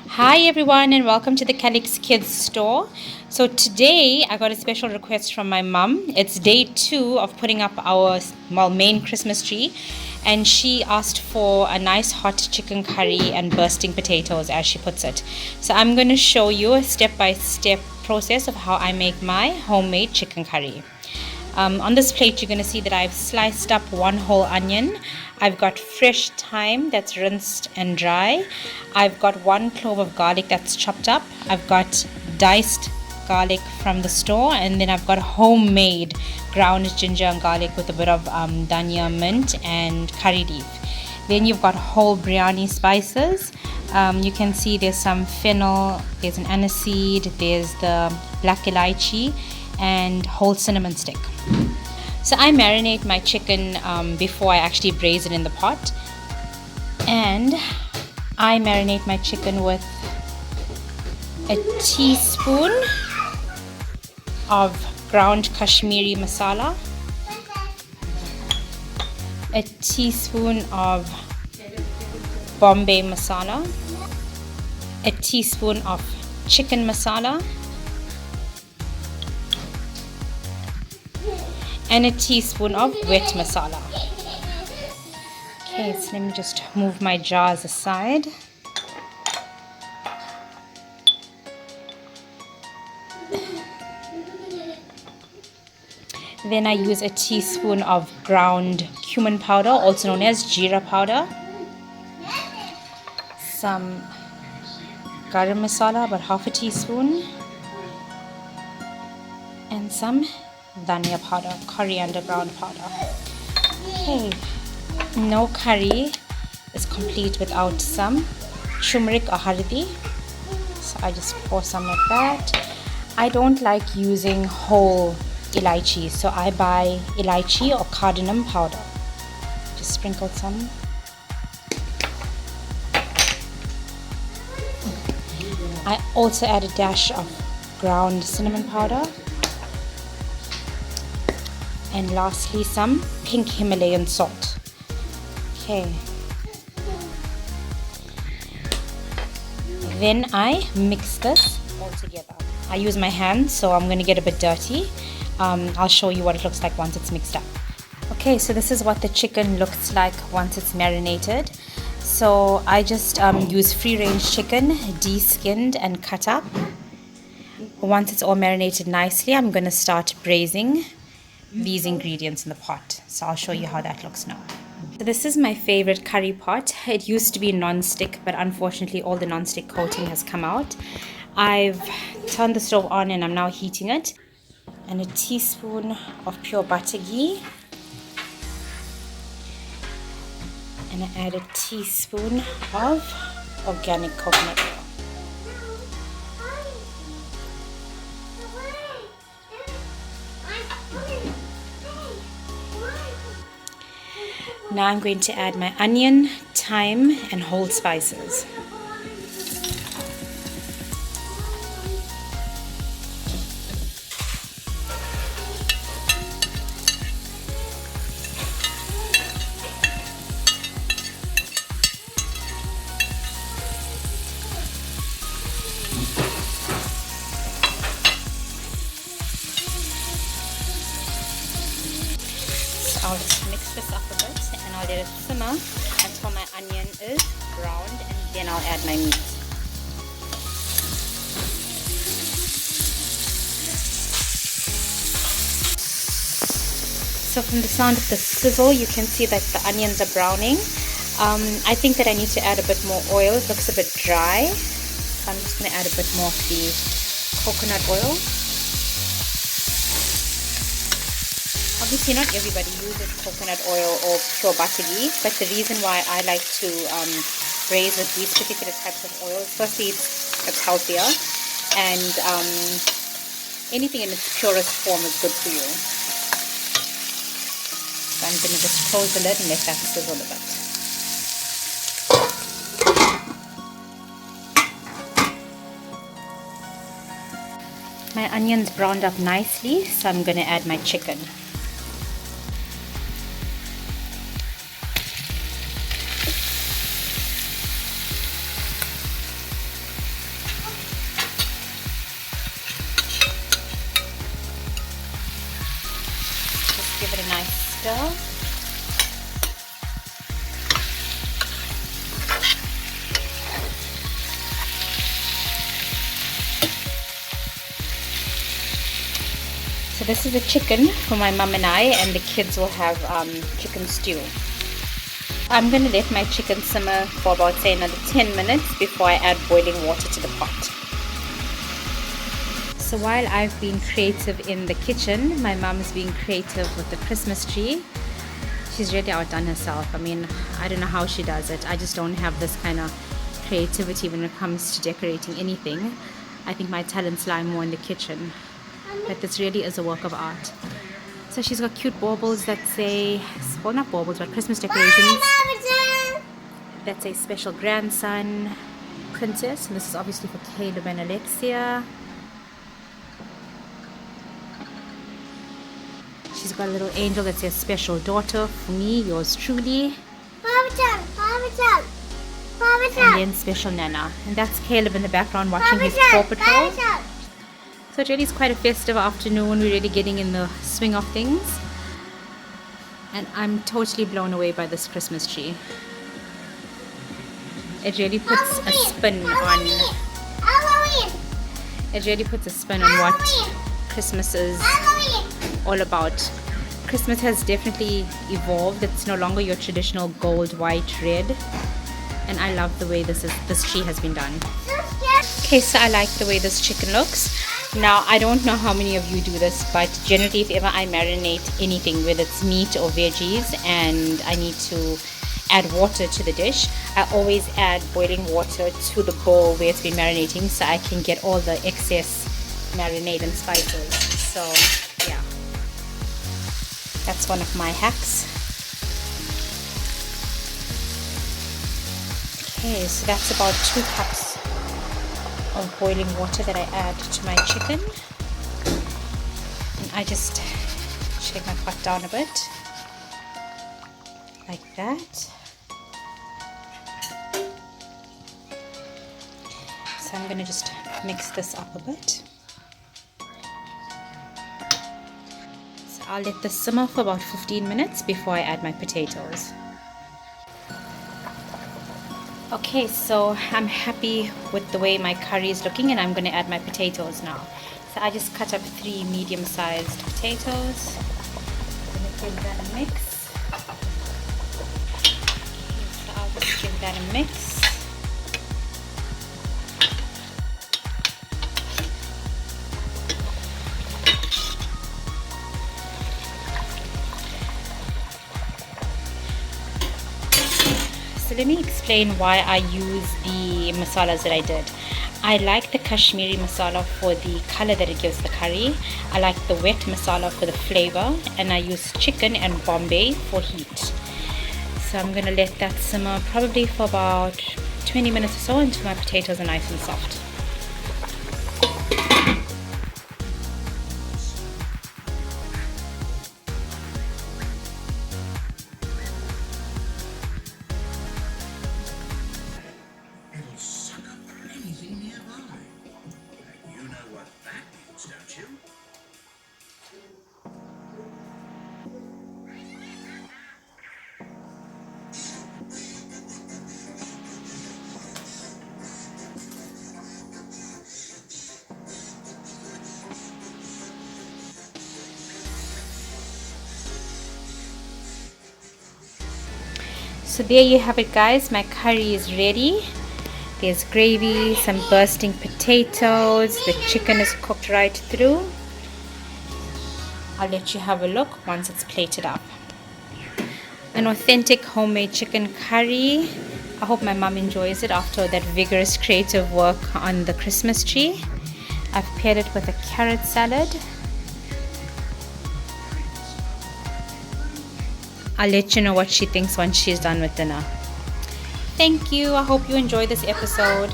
Hi everyone and welcome to the Calix Kids store. So today I got a special request from my mum. It's day 2 of putting up our main Christmas tree, and she asked for a nice hot chicken curry and bursting potatoes, as she puts it. So I'm going to show you a step-by-step process of how I make my homemade chicken curry. On this plate you're going to see that I've sliced up 1 whole onion. I've got fresh thyme that's rinsed and dry. I've got 1 clove of garlic that's chopped up. I've got diced garlic from the store, and then I've got homemade ground ginger and garlic with a bit of dhania, mint and curry leaf. Then you've got whole biryani spices. You can see there's some fennel, there's an aniseed, there's the black elaichi and whole cinnamon stick. So I marinate my chicken before I actually braise it in the pot, and I marinate my chicken with a teaspoon of ground Kashmiri masala, a teaspoon of Bombay masala, a teaspoon of chicken masala, and a teaspoon of wet masala. Okay, so let me just move my jars aside. Then I use a teaspoon of ground cumin powder, also known as jeera powder, some garam masala, about half a teaspoon, and some dhania powder, coriander ground powder. Okay, no curry is complete without some turmeric or hardi, so I just pour some like that. I don't like using whole elaichi, so I buy elaichi or cardamom powder. Just sprinkle some. I also add a dash of ground cinnamon powder, and lastly some pink Himalayan salt. Okay, then I mix this all together. I use my hands, so I'm going to get a bit dirty. I'll show you what it looks like once it's mixed up. Okay, so this is what the chicken looks like once it's marinated. So I just use free range chicken, de-skinned and cut up. Once it's all marinated nicely, I'm going to start braising these ingredients in the pot. So I'll show you how that looks now. So this is my favorite curry pot. It used to be non-stick, but unfortunately all the non-stick coating has come out. I've turned the stove on and I'm now heating it. And a teaspoon of pure butter ghee. And I add a teaspoon of organic coconut oil. Now I'm going to add my onion, thyme and whole spices. I'll just mix this up a bit and I'll let it simmer until my onion is browned, and then I'll add my meat. So from the sound of the sizzle, you can see that the onions are browning. I think that I need to add a bit more oil. It looks a bit dry. So I'm just going to add a bit more of the coconut oil. Obviously not everybody uses coconut oil or pure butter ghee, but the reason why I like to braise with these particular types of oils, firstly it's healthier, and anything in its purest form is good for you. So I'm going to just close the lid and let that sizzle a bit. My onions browned up nicely, so I'm going to add my chicken. stir. So this is the chicken for my mum and I, and the kids will have chicken stew. I'm going to let my chicken simmer for about, say, another 10 minutes before I add boiling water to the pot. So while I've been creative in the kitchen, my mum's being creative with the Christmas tree. She's really outdone herself. I mean, I don't know how she does it. I just don't have this kind of creativity when it comes to decorating anything. I think my talents lie more in the kitchen. But this really is a work of art. So she's got cute baubles that say, well, not baubles, but Christmas decorations. That's a special grandson princess, and this is obviously for Caleb and Alexia. She's got a little angel that says special daughter for me, yours truly. And then special Nana. And that's Caleb in the background watching his Paw Patrol. So it really is quite a festive afternoon. We're really getting in the swing of things. And I'm totally blown away by this Christmas tree. It really puts a spin on... It really puts a spin on what Christmas is all about. Christmas has definitely evolved. It's no longer your traditional gold, white, red. And I love the way this tree has been done. Okay, so I like the way this chicken looks. Now, I don't know how many of you do this, but generally if ever I marinate anything, whether it's meat or veggies, and I need to add water to the dish, I always add boiling water to the bowl where it's been marinating so I can get all the excess marinade and spices. So, yeah. That's one of my hacks. Okay, so that's about 2 cups of boiling water that I add to my chicken. And I just shake my pot down a bit, like that. So I'm going to just mix this up a bit. So I'll let this simmer for about 15 minutes before I add my potatoes. Okay, so I'm happy with the way my curry is looking, and I'm going to add my potatoes now. So I just cut up 3 medium-sized potatoes. I'm going to give that a mix. So I'll just give that a mix. So let me explain why I use the masalas that I did. I like the Kashmiri masala for the color that it gives the curry. I like the wet masala for the flavor, and I use chicken and Bombay for heat. So I'm going to let that simmer probably for about 20 minutes or so until my potatoes are nice and soft. So there you have it, guys. My curry is ready. There's gravy, some bursting potatoes, the chicken is cooked right through. I'll let you have a look once it's plated up. An authentic homemade chicken curry. I hope my mom enjoys it after that vigorous creative work on the Christmas tree. I've paired it with a carrot salad. I'll let you know what she thinks once she's done with dinner. Thank you. I hope you enjoyed this episode.